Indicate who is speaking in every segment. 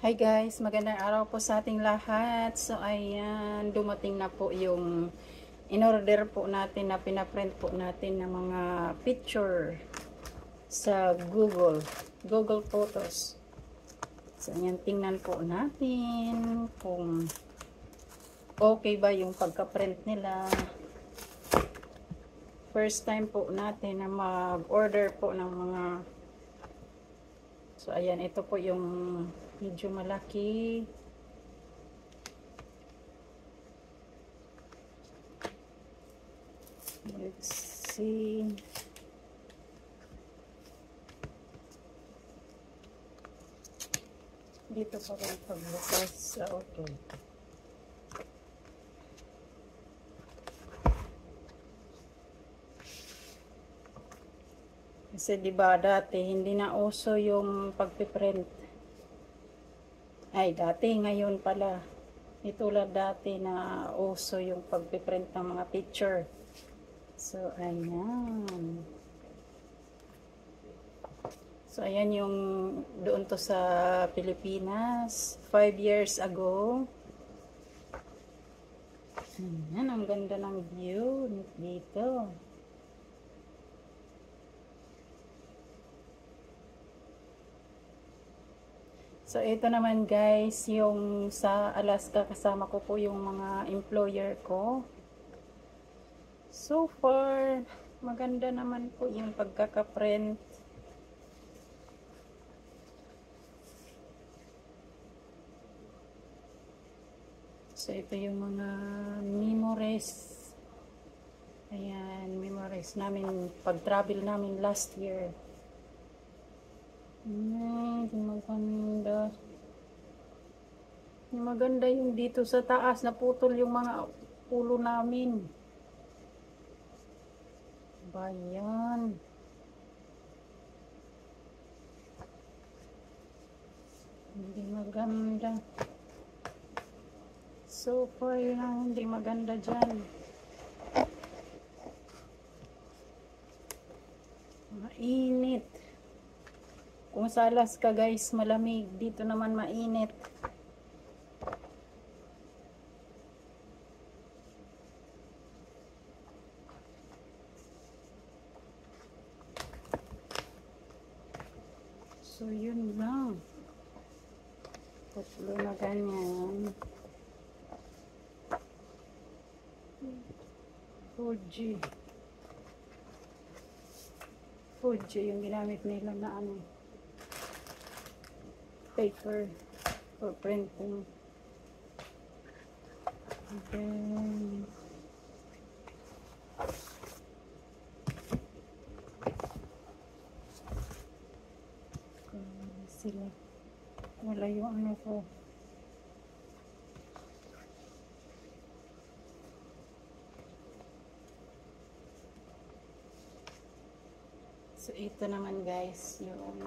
Speaker 1: Hi guys, magandang araw po sa ating lahat. So ayan, dumating na po yung in-order po natin na pinaprint po natin ng mga picture sa Google Photos. So ayan, tingnan po natin kung okay ba yung pagka-print nila. First time po natin na mag-order po ng mga. So ayan, ito po yung medyo malaki. Let's see. Dito pa rin pagbukas sa auto. Kasi diba dati hindi na uso yung pagpiprint. Ay dati, ngayon pala. Itulad dati na uso yung pagpiprint ng mga picture. So ayan. So ayan yung doon to sa Pilipinas 5 years ago. Ayan, ang ganda ng view dito. So ito naman guys, yung sa Alaska, kasama ko po yung mga employer ko. So far, maganda naman po yung pagkaka-print. So ito yung mga memories. Ayan, memories namin pag-travel namin last year. Maganda. Maganda yung dito sa taas, naputol yung mga ulo namin. Bayan. Hindi maganda. So far lang, hindi maganda dyan. Mainit. Kung sa Alaska guys, malamig. Dito naman mainit. So yun lang. Tatlo na ganyan. 4G yung ginamit nila na ano, paper for printing. And then sila wala yung ano ko. So ito naman guys yung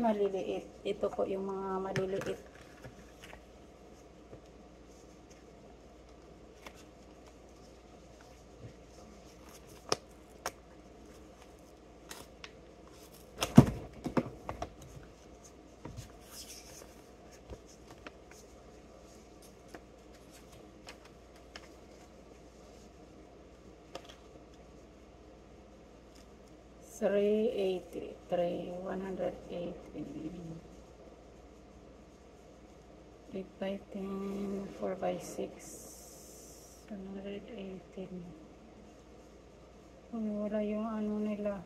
Speaker 1: maliliit. Ito po yung mga maliliit. $383, 180, 8 by 10, 4 by 6, 118. Wala yung ano nila.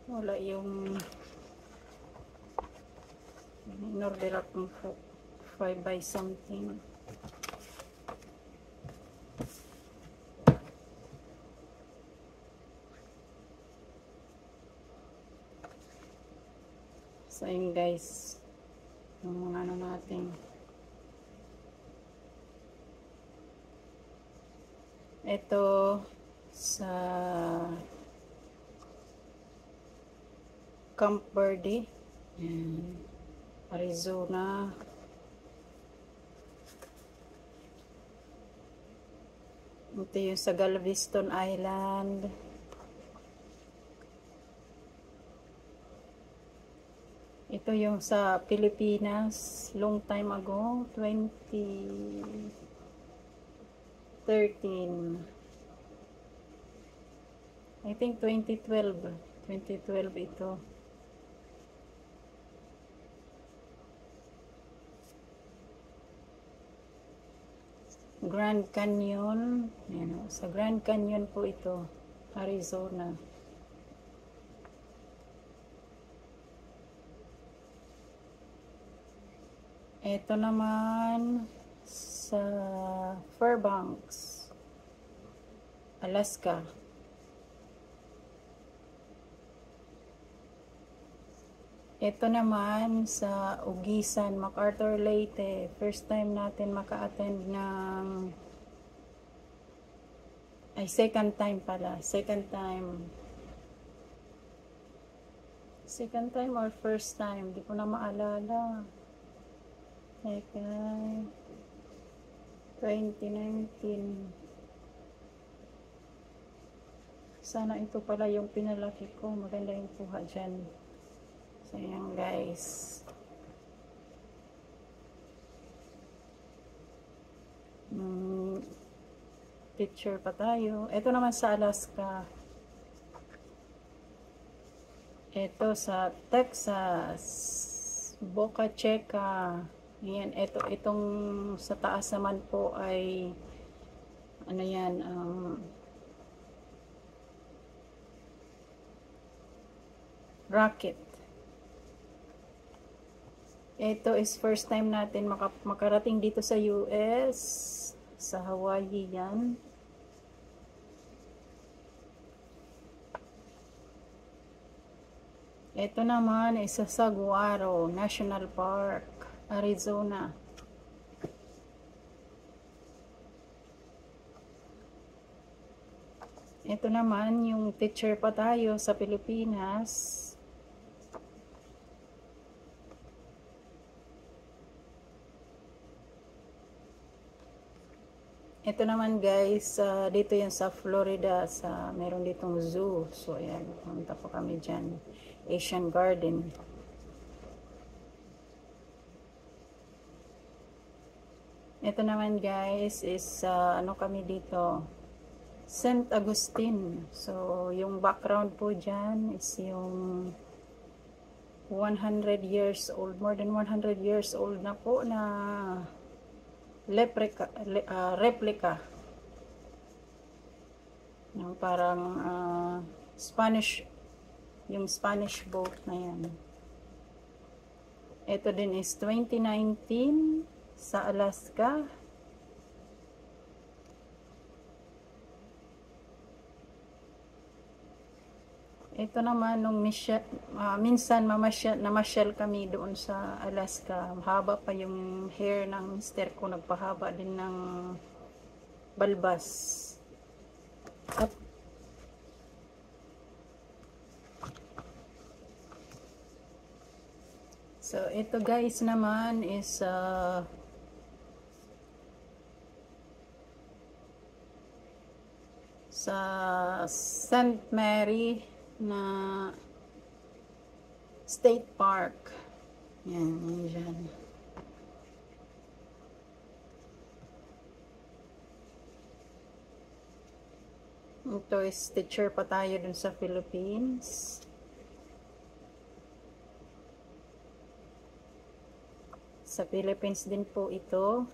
Speaker 1: Wala yung in-order akong 5 by something. So yun guys, yung mga ano natin. Ito sa Camp Verde, Arizona. Ito yung sa Galveston Island. Ito yung sa Pilipinas, long time ago, 2013. I think 2012. 2012 ito. Grand Canyon. Ayan, sa Grand Canyon po ito, Arizona. Ito naman sa Fairbanks, Alaska. Ito naman sa Ugisan, MacArthur Leyte. First time natin maka-attend ng second time pala. Second time or first time, di ko na maalala. Okay. 2019. Sana ito pala yung pinalaki ko. Maganda yung kuha dyan. So, yan guys. Picture pa tayo. Ito naman sa Alaska. Ito sa Texas. Boca Chica. Ayan, itong sa taas naman po ay ano yan, Rocket. Ito is first time natin makarating dito sa US, sa Hawaii yan. Ito naman is sa Saguaro National Park, Arizona. Ito naman yung picture pa tayo sa Pilipinas. Ito naman guys, dito yan sa Florida, meron ditong zoo. So ayan, pumunta po kami dyan. Asian Garden. Ito naman guys is ano kami dito, St. Augustine. So yung background po dyan is yung 100 years old, more than 100 years old na po na replica yung parang Spanish, yung Spanish boat na yan. Ito din is 2019 sa Alaska. Ito naman nung minsan namasyal kami doon sa Alaska. Mahaba pa yung hair ng mister ko, nagpahaba din ng balbas. So ito guys naman is sa St. Mary na State Park. Yan, dyan. Ito is teacher pa tayo dun sa Philippines. Sa Philippines din po ito.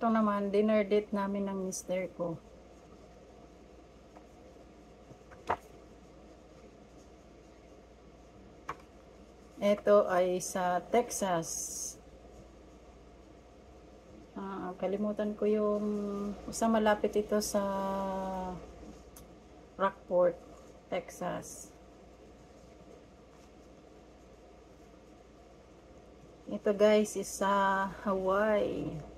Speaker 1: Ito naman, dinner date namin ng mister ko. Ito ay sa Texas. Kalimutan ko yung sa malapit ito sa Rockport, Texas. Ito guys is sa Hawaii.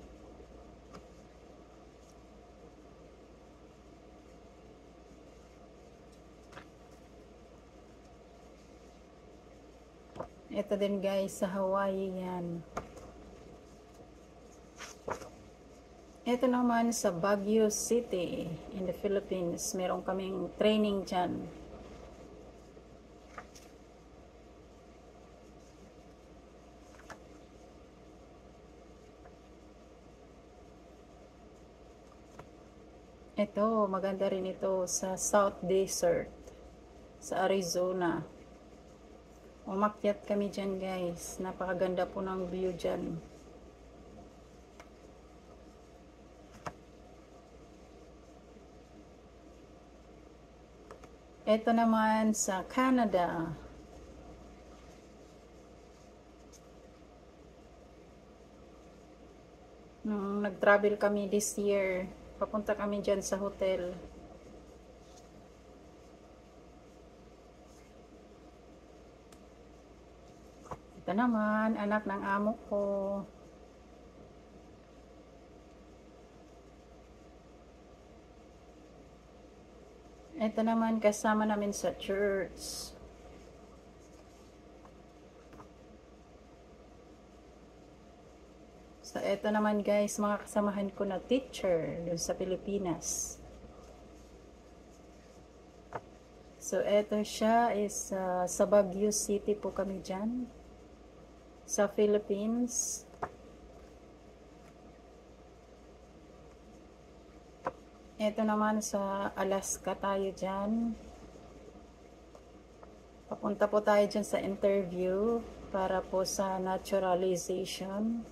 Speaker 1: Ito din guys sa Hawaii yan. Ito naman sa Baguio City in the Philippines. Meron kaming training dyan. Ito, maganda rin ito sa South Desert sa Arizona. Umakyat kami dyan guys. Napakaganda po ng view dyan. Ito naman sa Canada. Nung nag-travel kami this year, papunta kami dyan sa hotel. Ito naman, anak ng amo ko. Ito naman, kasama namin sa church. So, ito naman guys, mga kasamahan ko na teacher dun sa Pilipinas. So, ito siya is sa Baguio City po kami dyan. Sa Philippines. Ito naman sa Alaska tayo dyan. Papunta po tayo dyan sa interview para po sa naturalization.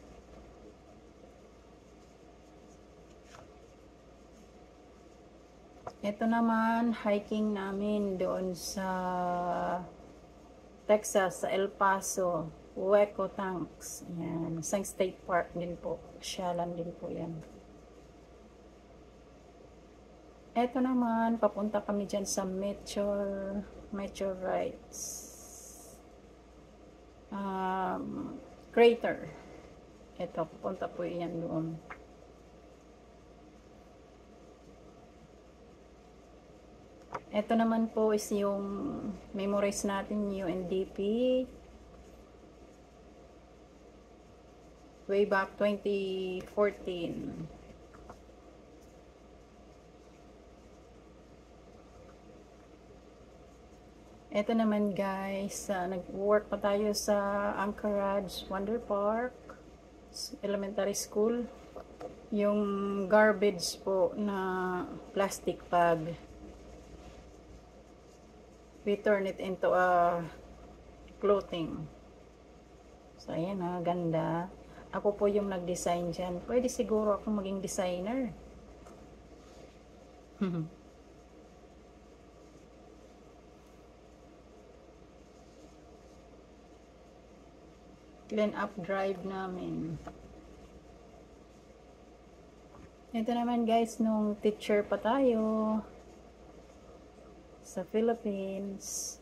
Speaker 1: Ito naman, hiking namin doon sa Texas, sa El Paso, Hueco Tanks. Yan, isang state park din po. Syalan din po yan. Ito naman, papunta kami dyan sa Meteorites crater. Ito, papunta po yan doon. Ito naman po is yung memorize natin, UNDP. Way back 2014. Ito naman guys, nag-work pa tayo sa Anchorage Wonder Park Elementary School. Yung garbage po na plastic bag, we turn it into a clothing. So ayan ha, ganda. Ako po yung nag-design dyan. Pwede siguro akong maging designer. Clean up drive namin. Ito naman guys, nung teacher pa tayo sa Philippines.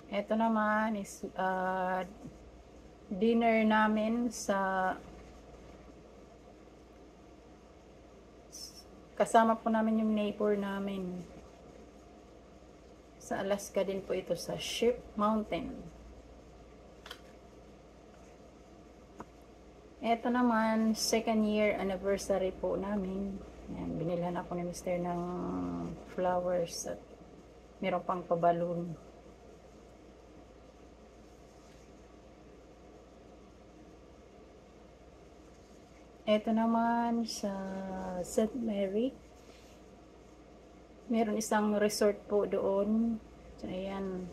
Speaker 1: Ito naman is dinner namin sa kasama po namin yung neighbor namin. Sa Alaska din po ito, sa Sheep Mountain. Ito naman, second year anniversary po namin. Yan, binilhan ako ni Mr. ng flowers at meron pang pabalon. Ito naman sa St. Mary. Meron isang resort po doon. So, ayan,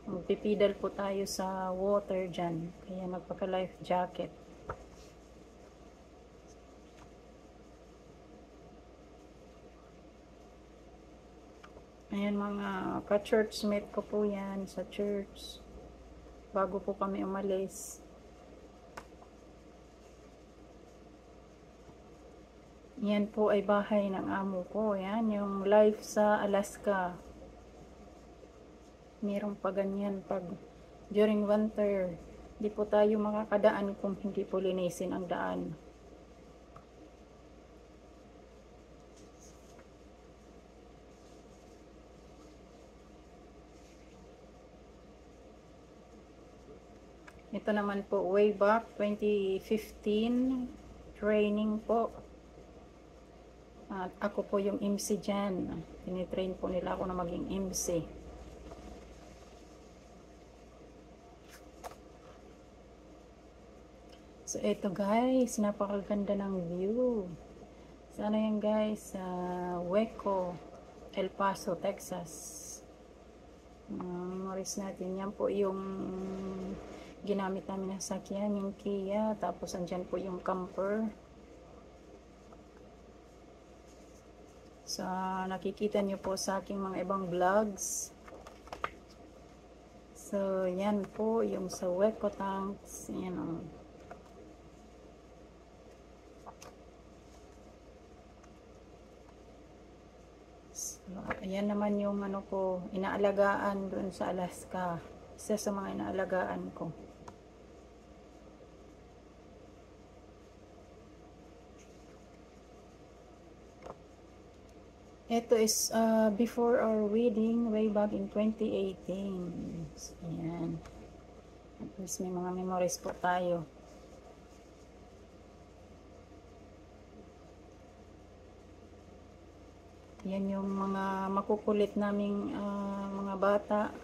Speaker 1: magpipidal po tayo sa water dyan. Kaya magpaka-life jacket. Ayan, mga ka-churchmate ko po yan sa church. Bago po kami umalis. Yan po ay bahay ng amo ko. Yan, yung life sa Alaska. Merong pa ganyan pag during winter. Di po tayo makakadaan kung hindi po linisin ang daan. Ito naman po, way back 2015, training po. At ako po yung MC dyan. Tinitrain po nila ako na maging MC. So, ito guys, napakaganda ng view. Sana yan guys, sa Waco, El Paso, Texas. Memories natin. Yan po yung ginamit namin na sakyan, yung Kia. Tapos, andyan po yung camper. So, nakikita nyo po sa aking mga ibang vlogs. So, yan po yung sa Waco tanks. Yan o. So, ayan naman yung ano ko, inaalagaan doon sa Alaska. Isa sa mga inaalagaan ko. Ito is before our wedding, way back in 2018. So, ayan. At least may mga memories po tayo. Yan yung mga makukulit naming mga bata.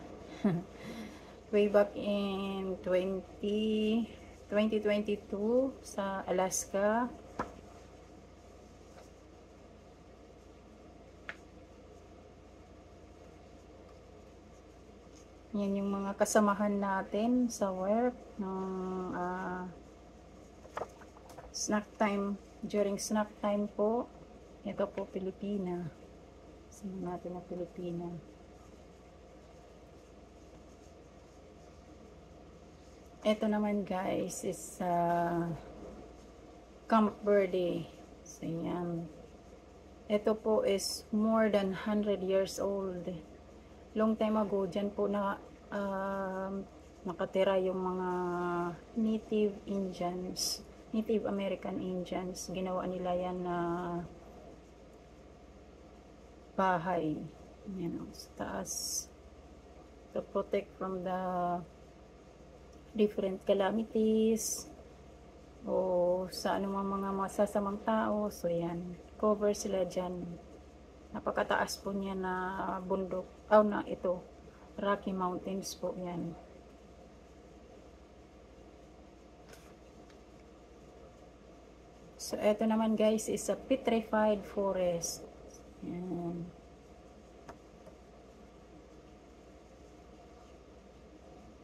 Speaker 1: Way back in 2022 sa Alaska. Yan yung mga kasamahan natin sa work ng snack time. During snack time po, ito po Pilipina. Sino natin na Pilipina. Ito naman guys is Camp Verde. So yan. Ito po is more than 100 years old. Long time ago, dyan po na nakatira yung mga Native Indians, Native American Indians. Ginawa nila yan na bahay. Yan o, sa taas. To protect from the different calamities o sa anumang mga masasamang tao. So yan, cover sila dyan. Napakataas po niya na bundok. Na ito, Rocky Mountains po yan. So, ito naman guys is a petrified forest. Yan.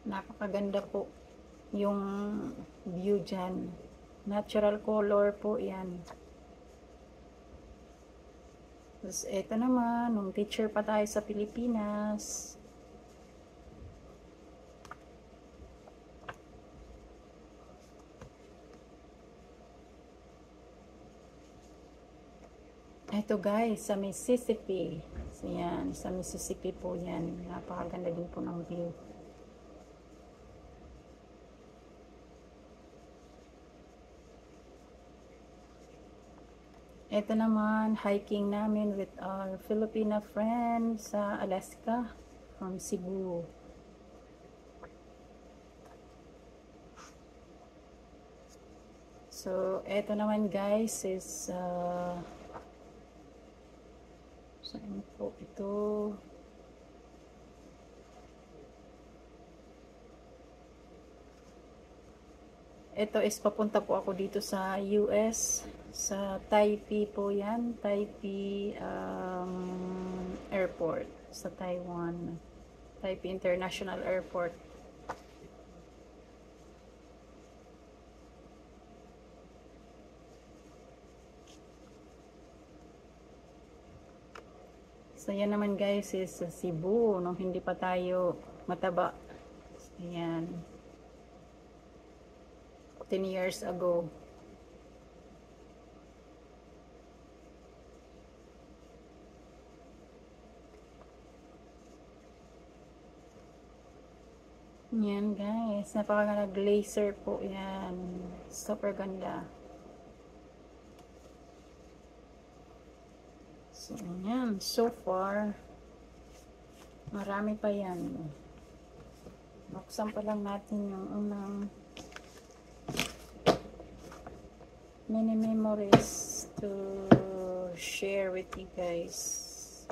Speaker 1: Napakaganda po yung view dyan. Natural color po yan. Tapos ito naman, nung teacher pa tayo sa Pilipinas. Ito guys, sa Mississippi. So yan, sa Mississippi po yan. Napakaganda din po ng view. Ito naman, hiking namin with our Filipino friends sa Alaska from Cebu. So, ito naman guys is saan po ito? Ito is papunta po ako dito sa US, sa Taipei po yan, Taipei Airport, sa Taiwan, Taipei International Airport. So yan naman guys is sa Cebu, nung hindi pa tayo mataba. So, yan. 10 years ago. Yan guys, napakaganda glacier po yan. Super ganda. So yan, so far marami pa yan. Buksan pa lang natin yung unang many memories to share with you guys.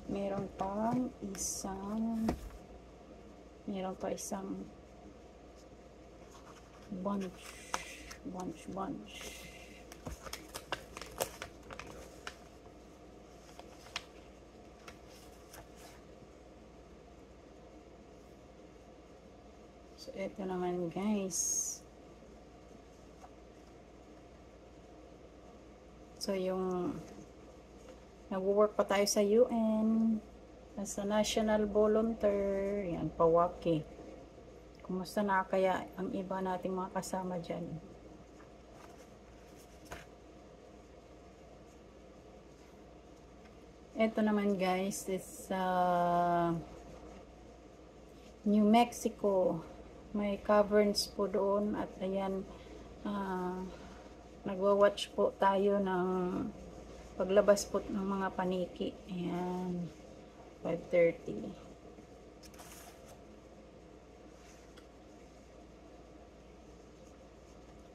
Speaker 1: Meron pa isang bunch. So, ito naman guys. So, yung nag-work pa tayo sa UN as a national volunteer. Yan, Pawaki. Kumusta na kaya ang iba nating mga kasama dyan? Ito naman guys is New Mexico. May caverns po doon at ayan, nagwa-watch po tayo ng paglabas po ng mga paniki. Ayan, 5:30.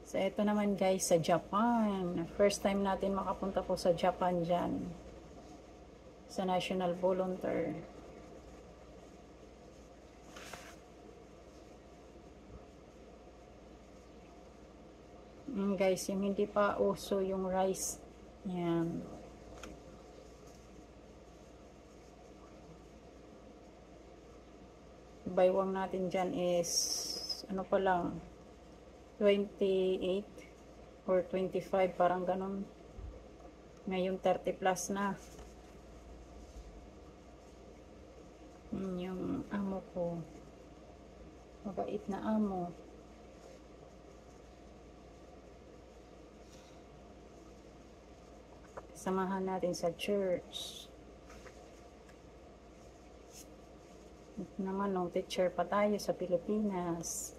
Speaker 1: So, ito naman guys sa Japan. First time natin makapunta po sa Japan dyan. Sa National Volunteer. Guys, yung hindi pa uso yung rice. Yan. Baywang natin dyan is ano pa lang 28 or 25, parang ganon. Ngayon 30 plus na. Yung amo ko, mabait na amo. Samahan natin sa church. Ito naman, nung teacher pa tayo sa Pilipinas.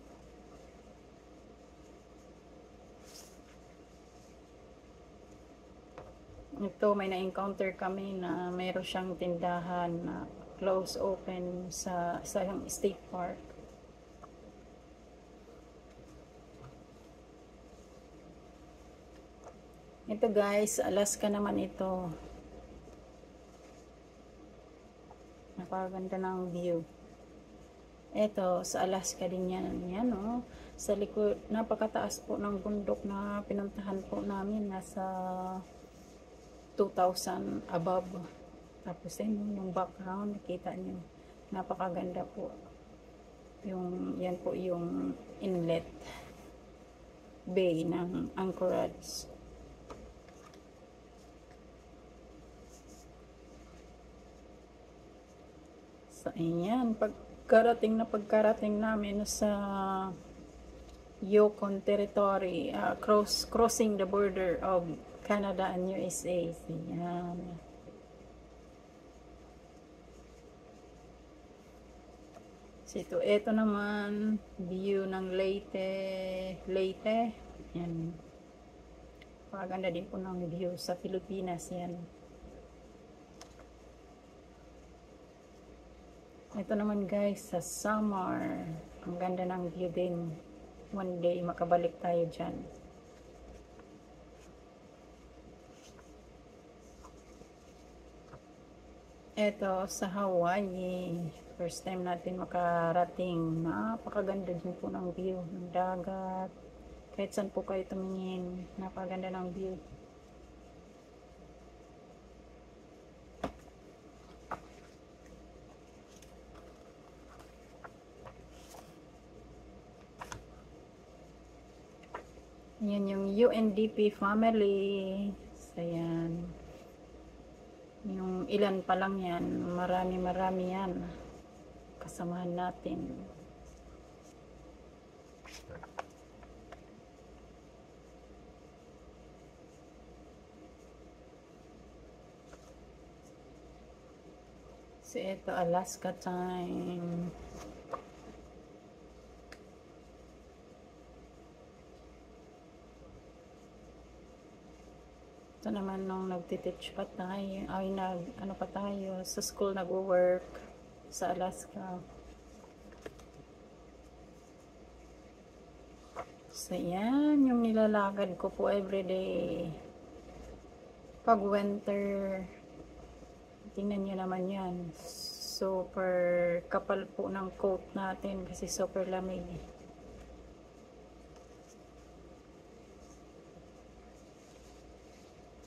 Speaker 1: Ito, may na-encounter kami na mayroon siyang tindahan na close open sa isang state park. Ito guys, Alaska naman ito. Napakaganda ng view. Ito, sa Alaska din yan. Yan oh. Sa likod, napakataas po ng bundok na pinuntahan po namin. Nasa 2,000 above. Tapos yung background, nakita nyo. Napakaganda po. Yan po yung inlet bay ng Anchorage. So, ayan, pagkarating namin sa Yukon Territory, crossing the border of Canada and USA. So, ayan. So, ito naman, view ng Leyte. Ayan. Paganda din po ng view sa Pilipinas, yan. Ito naman guys, sa Samar. Ang ganda ng view din. One day, makabalik tayo dyan. Ito, sa Hawaii. First time natin makarating. Napakaganda din po ng view. Ng dagat. Kahit saan po kayo tumingin. Napakaganda ng view. Yan yung UNDP family. So, yan. Yung ilan pa lang yan. Marami yan. Kasamahan natin. So, ito Alaska time. Ito naman nung nagtiteach pa tayo, ano pa tayo, sa school nag-work sa Alaska. So, yan yung nilalakad ko po everyday. Pag winter, tingnan nyo naman yan. Super kapal po ng coat natin kasi super lamig.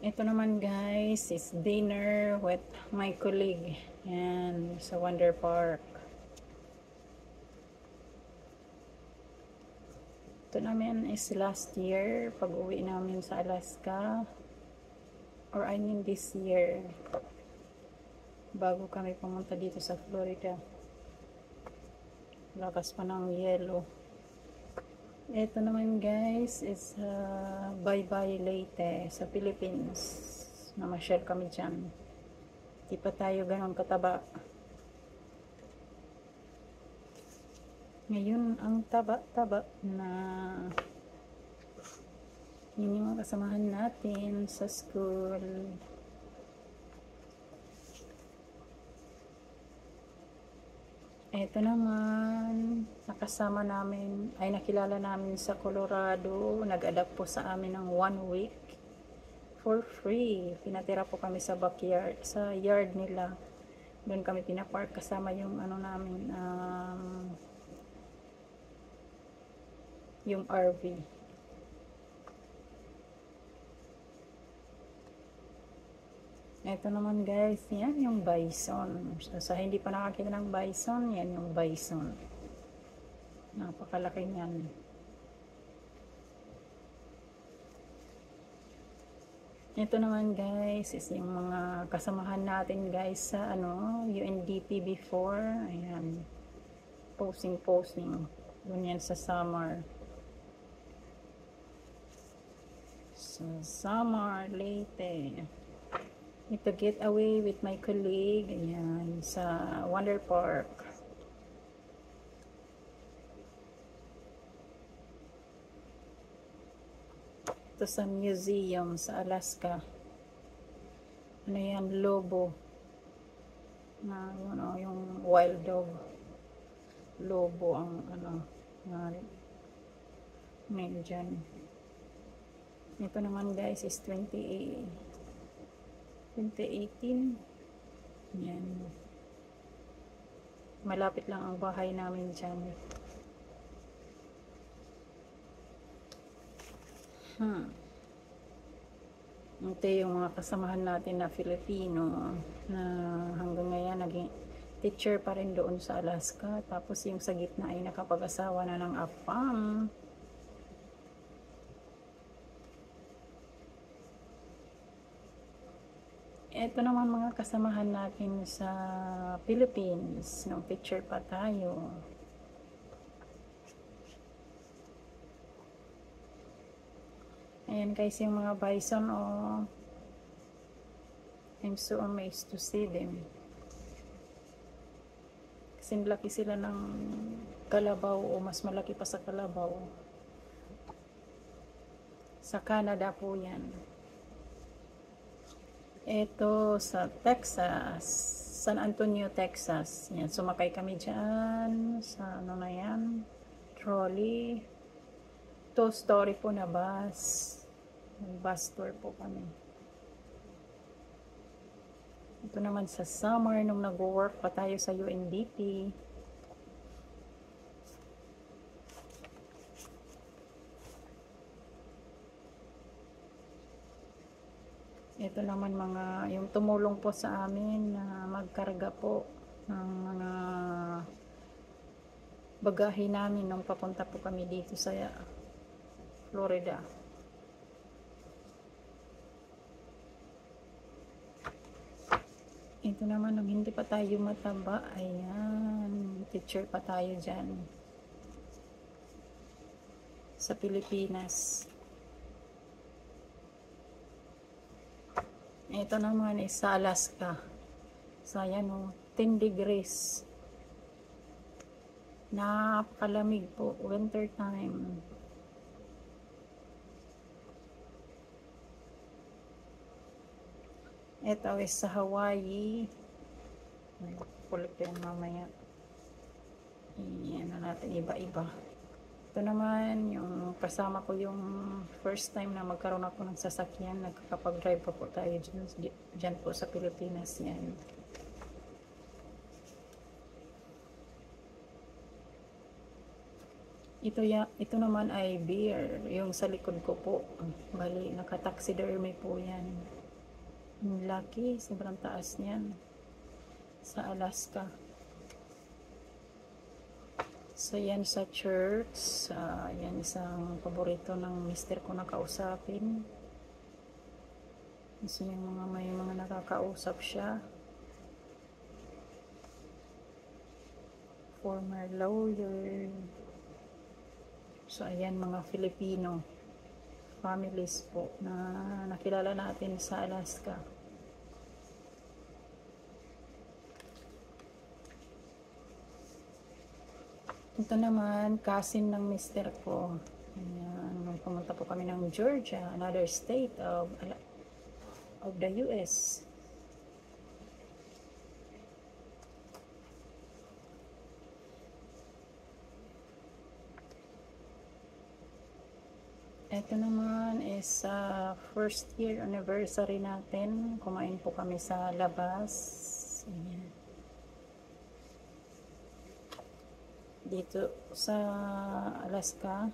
Speaker 1: Ito naman guys is dinner with my colleague. Yan, sa Wonder Park. Ito naman is last year, pag uwi namin sa Alaska. Or I mean this year. Bago kami pumunta dito sa Florida. Lakas pa ng yelo. Ito naman guys is Bye-bye Leyte sa Philippines. Namasyal kami dyan. Di pa tayo ganun kataba. Ngayon ang taba-taba na yun yung mga kasamahan natin sa school. Ito naman, nakasama namin, ay nakilala namin sa Colorado. Nag-adapt po sa amin ng 1 week for free. Pinatira po kami sa backyard, sa yard nila. Doon kami pinapark kasama yung ano namin, yung RV. Ito naman guys, yan yung bison. So, sa hindi pa nakakita ng bison, yan yung bison. Napakalaki yan. Ito naman guys, is yung mga kasamahan natin guys sa ano, UNDP before. Ayan. Posing. Doon yan sa summer. So, summer, Leyte. To get away with my colleague. Ayan, sa Wonder Park. Ito sa museum sa Alaska. Ano yan? Lobo. Na, ano, yung wild dog. Lobo ang ano name dyan. Ito naman guys is 2018. Yan. Malapit lang ang bahay namin dyan. Ito yung mga kasamahan natin na Filipino na hanggang ngayon naging teacher pa rin doon sa Alaska. Tapos yung sa gitna ay nakapag-asawa na ng AFAM. Ito naman mga kasamahan natin sa Philippines. Nung picture pa tayo. Ayan guys yung mga bison. Oh, I'm so amazed to see them. Kasi laki sila ng kalabaw o mas malaki pa sa kalabaw. Sa Canada po yan. Ito sa Texas, San Antonio, Texas. Yan, sumakay kami dyan sa ano na yan, trolley. 2-story po na bus. Bus tour po kami. Ito naman sa summer nung nag-work pa tayo sa UNDP. Ito naman mga, yung tumulong po sa amin na magkarga po ng mga bagahe namin nung papunta po kami dito sa Florida. Ito naman, nung hindi pa tayo mataba, ayan, teacher pa tayo dyan sa Pilipinas. Ito naman is sa Alaska. So, ayan o, 10 degrees. Napakalamig po, winter time. Ito is sa Hawaii. Kulit ko yung mamaya. Ayan na natin iba-iba. Ito naman, yung kasama ko yung first time na magkaroon ako ng sasakyan. Nagkakapag-drive pa po tayo dyan po sa Pilipinas yan. Ito naman ay beer. Yung sa likod ko po. Bali, naka-taxidermy po yan. Yung laki, sobrang taas niyan. Sa Alaska. So, yan sa church. Yan isang paborito ng mister ko na kausapin. Kasi yung may mga nakakausap siya. Former lawyer. So, ayan mga Filipino families po na nakilala natin sa Alaska. Ito naman, cousin ng mister ko. Ayan, pumunta po kami ng Georgia, another state of the US. Ito naman is first year anniversary natin. Kumain po kami sa labas. Ayan. Dito sa Alaska.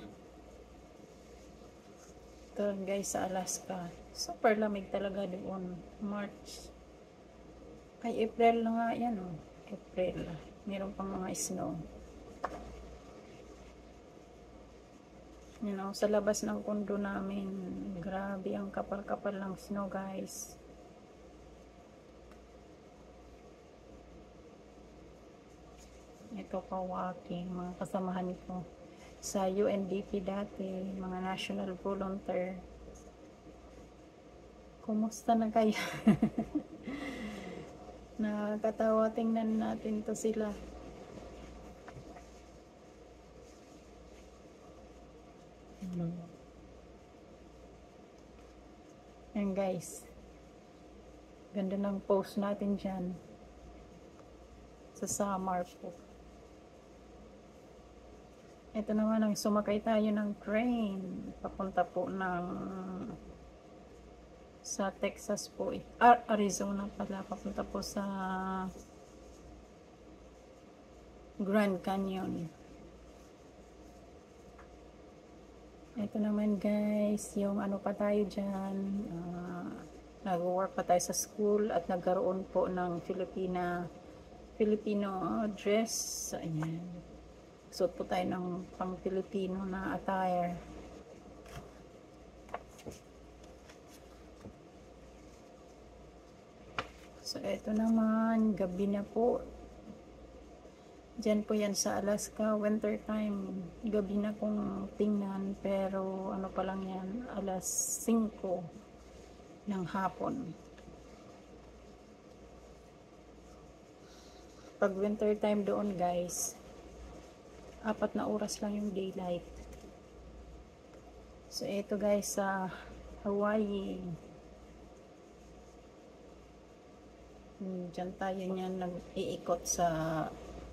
Speaker 1: Ito guys sa Alaska. Super lamig talaga doon. March. Ay April na nga yan oh. April. Meron pang mga snow. You know, sa labas ng kondo namin, grabe ang kapal-kapal ng snow guys. Ito pa walking, mga kasamahan ko sa UNDP dati, mga national volunteer. Kumusta na kayo? Nakakatawa, tingnan natin to sila. Yan guys, ganda ng post natin dyan sa summer po. Ito naman ang sumakay tayo ng train papunta po ng sa Texas po, Arizona pala, papunta po sa Grand Canyon. Ito naman guys, yung ano pa tayo dyan, nag-work pa tayo sa school at nagkaroon po ng Filipino dress. Ayan. Suot po tayo ng pang Filipino na attire. So ito naman, gabi na po. Diyan po yan sa Alaska, winter time. Gabi na kong tingnan, pero ano pa lang yan, alas 5 ng hapon. Pag winter time doon guys, 4 na oras lang yung daylight. So ito guys sa Hawaii. Diyan tayo niyan nag-iikot sa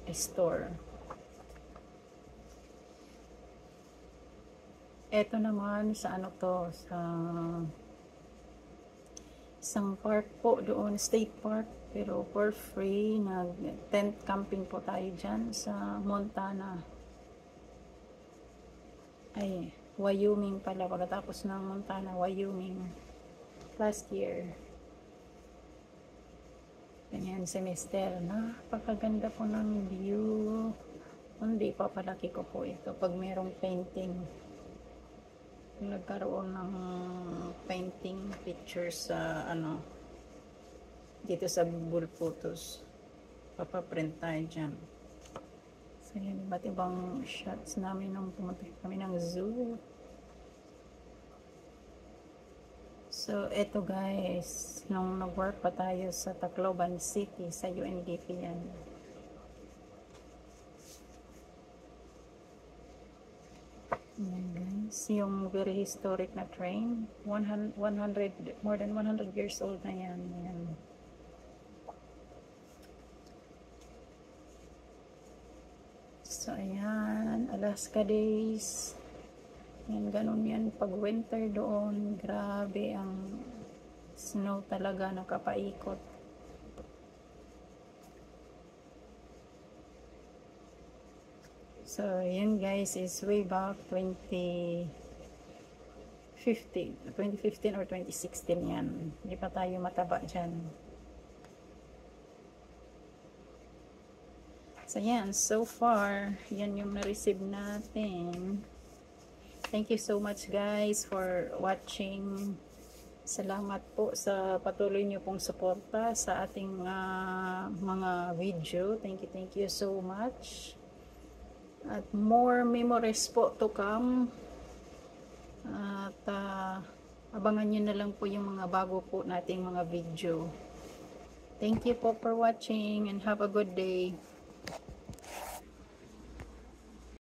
Speaker 1: store. Ito naman sa ano to, sa isang park po doon, state park, pero for free. Nag-tent camping po tayo dyan sa Montana. Ay, Wyoming pala, pagkatapos ng Montana, Wyoming. Last year. Ganyan semester. Napakaganda po ng view. Hindi, papalaki ko po ito pag merong painting. Nagkaroon ng painting pictures sa ano dito sa Google Photos. Papaprint tayo dyan. So yun, iba't ibang shots namin nung pumunta kami ng zoo. So, eto guys, nung nag-work pa tayo sa Tacloban City, sa UNDP yan. Ayan guys, yung very historic na train, more than 100 years old na yan. Ayan. So, ayan, Alaska days. Yan, ganun yan. Pag winter doon, grabe ang snow talaga, nakapaikot. So, yan guys is way back 2015 or 2016 yan. Hindi pa tayo mataba dyan. So, yan. So far, yan yung na-receive natin. Thank you so much guys for watching. Salamat po sa patuloy niyo pong suporta sa ating mga video. Thank you so much. At more memories po to come. At abangan nyo na lang po yung mga bago po nating mga video. Thank you po for watching and have a good day.